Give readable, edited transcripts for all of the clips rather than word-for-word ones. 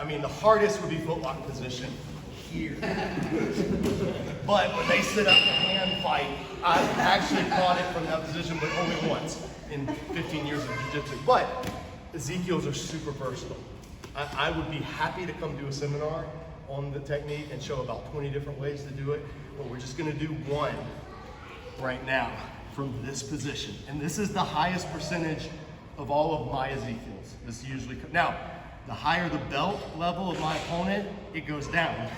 mean, the hardest would be footlock position here. But when they sit up to hand fight, I've actually caught it from that position, but only once in 15 years of jiu-jitsu. But Ezekiel's are super versatile. I would be happy to come do a seminar on the technique and show about 20 different ways to do it, but we're just gonna do one right now from this position. And this is the highest percentage of all of my Ezekiels. This usually, now, the higher the belt level of my opponent, it goes down.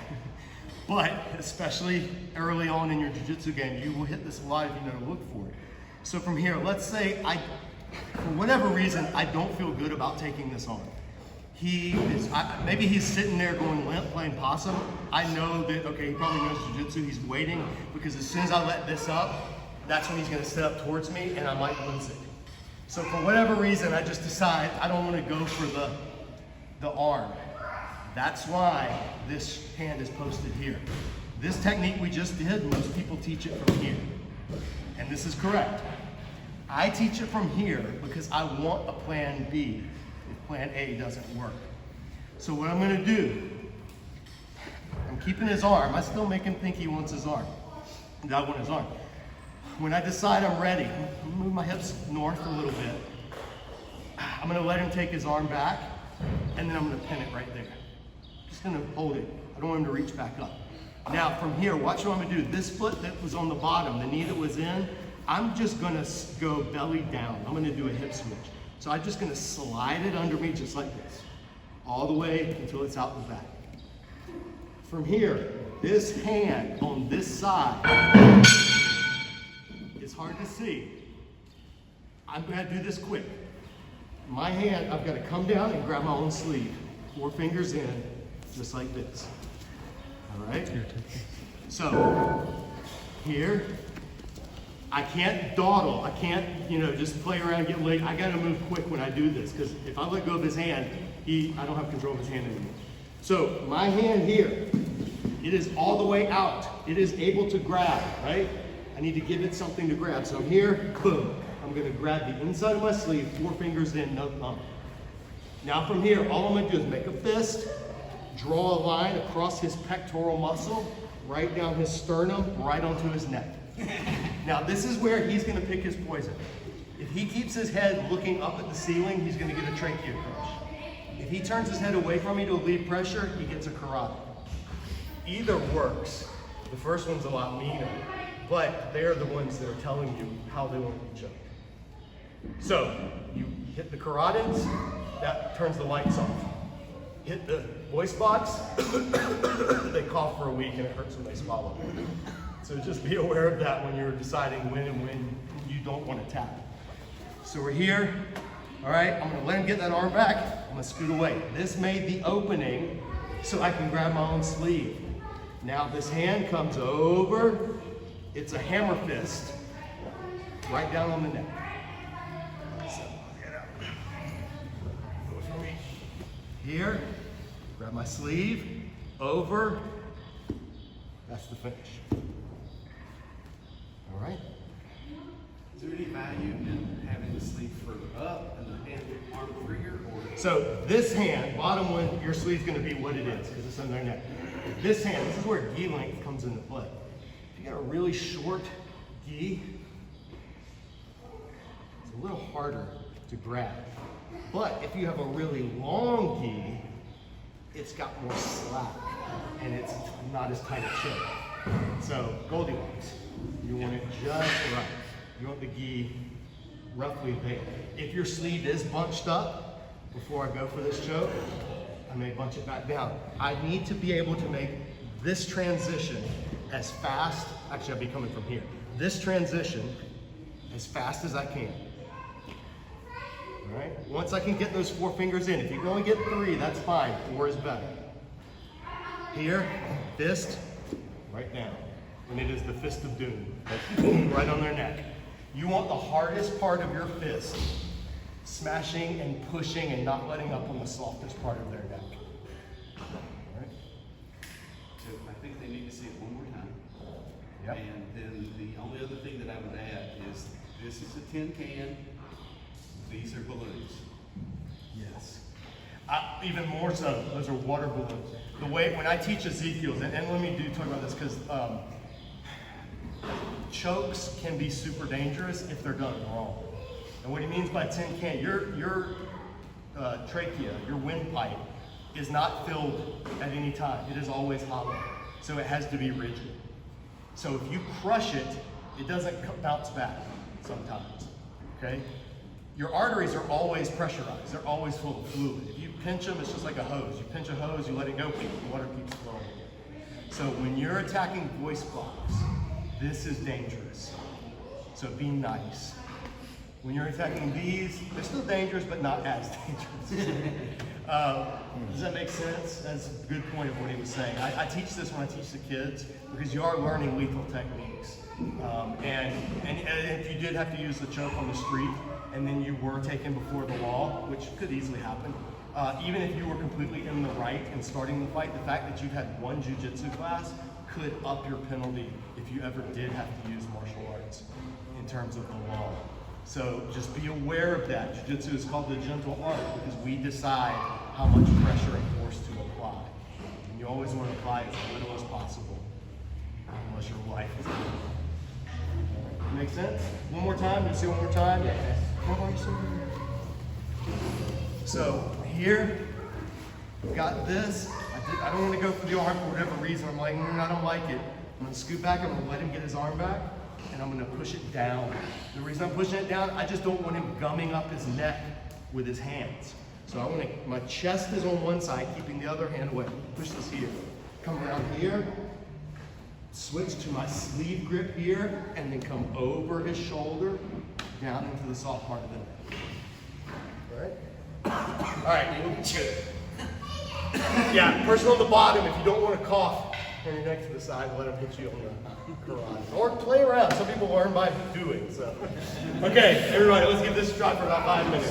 But especially early on in your jiu-jitsu game, you will hit this a lot if you know to look for it. So from here, let's say for whatever reason, I don't feel good about taking this on. Maybe he's sitting there going limp, playing possum. I know that, okay, he probably knows jiu-jitsu, he's waiting, because as soon as I let this up, that's when he's gonna step up towards me and I might lose it. So for whatever reason, I just decide I don't wanna go for the arm. That's why this hand is posted here. This technique we just did, most people teach it from here. And this is correct. I teach it from here because I want a plan B if plan A doesn't work. So what I'm gonna do, I'm keeping his arm. I still make him think he wants his arm. And I want his arm. When I decide I'm ready, I'm gonna move my hips north a little bit. I'm gonna let him take his arm back, and then I'm gonna pin it right there. Just gonna hold it. I don't want him to reach back up. Now from here, watch what I'm gonna do. This foot that was on the bottom, the knee that was in, I'm just gonna go belly down. I'm gonna do a hip switch. So I'm just gonna slide it under me just like this, all the way until it's out the back. From here, this hand on this side, it's hard to see. I'm gonna do this quick. My hand, I've gotta come down and grab my own sleeve. 4 fingers in, just like this. All right? So, here, I can't dawdle. I can't, just play around and get late. I gotta move quick when I do this, because if I let go of his hand, I don't have control of his hand anymore. So, my hand here, it is all the way out. It is able to grab, right? I need to give it something to grab. So here, boom. I'm gonna grab the inside of my sleeve, 4 fingers in, no thumb. Now from here, all I'm gonna do is make a fist, draw a line across his pectoral muscle, right down his sternum, right onto his neck. Now this is where he's gonna pick his poison. If he keeps his head looking up at the ceiling, he's gonna get a trachea crush. If he turns his head away from me to relieve pressure, he gets a carotid. Either works. The first one's a lot meaner, but they're the ones that are telling you how they want to be choked. So, you hit the carotids, that turns the lights off. Hit the voice box, they cough for a week and it hurts when they swallow. So just be aware of that when you're deciding when and when you don't want to tap. So we're here, all right, I'm gonna let him get that arm back, I'm gonna scoot away. This made the opening so I can grab my own sleeve. Now this hand comes over, it's a hammer fist, right down on the neck. So, get out. Go for me. Here, grab my sleeve, over, that's the finish. All right? Is there any value in having the sleeve further up and the hand arm freer? So this hand, bottom one, your sleeve's gonna be what it is, because it's on their neck. This hand, this is where gi length comes into play. If you got a really short gi, it's a little harder to grab. But if you have a really long gi, it's got more slack and it's not as tight a choke. So Goldilocks, you want it just right. You want the gi roughly there. If your sleeve is bunched up before I go for this choke, I may bunch it back down. I need to be able to make this transition as fast, actually I'll be coming from here, this transition as fast as I can. All right, once I can get those 4 fingers in, if you can only get 3, that's fine, 4 is better. Here, fist, right down. And it is the fist of doom, right on their neck. You want the hardest part of your fist smashing and pushing and not letting up on the softest part of their neck. All right. So I think they need to see it one more time. Yep. And then the only other thing that I would add is this is a tin can, these are balloons. Yes. Even more so, those are water balloons. The way, when I teach Ezekiel, and let me talk about this because chokes can be super dangerous if they're done wrong. And what he means by tin can, your trachea, your windpipe, is not filled at any time. It is always hollow. So it has to be rigid. So if you crush it, it doesn't bounce back sometimes, okay? Your arteries are always pressurized. They're always full of fluid. If you pinch them, it's just like a hose. You pinch a hose, you let it go, the water keeps flowing. So when you're attacking voice box, this is dangerous. So be nice. When you're attacking these, they're still dangerous, but not as dangerous. Does that make sense? That's a good point of what he was saying. I teach this when I teach the kids because you are learning lethal techniques. And if you did have to use the choke on the street and then you were taken before the law, which could easily happen, even if you were completely in the right and starting the fight, the fact that you've had one jiu-jitsu class could up your penalty if you ever did have to use martial arts in terms of the law. So just be aware of that. Jiu-jitsu is called the gentle art because we decide how much pressure and force to apply. And you always want to apply as little as possible, unless your life is good. Make sense? One more time. Let's see one more time. So here, we've got this. I don't want to go for the arm for whatever reason. I'm like, I don't like it. I'm going to scoot back. I'm going to let him get his arm back. And I'm going to push it down. The reason I'm pushing it down, I just don't want him gumming up his neck with his hands. So I want to, my chest is on one side, keeping the other hand away. Push this here. Come around here. Switch to my sleeve grip here, and then come over his shoulder, down into the soft part of the neck. All right? All right, good. Yeah, person on the bottom, if you don't want to cough, turn your neck to the side and let him hit you on the karate. Or play around. Some people learn by doing, so. Okay, everybody, let's give this a try for about 5 minutes.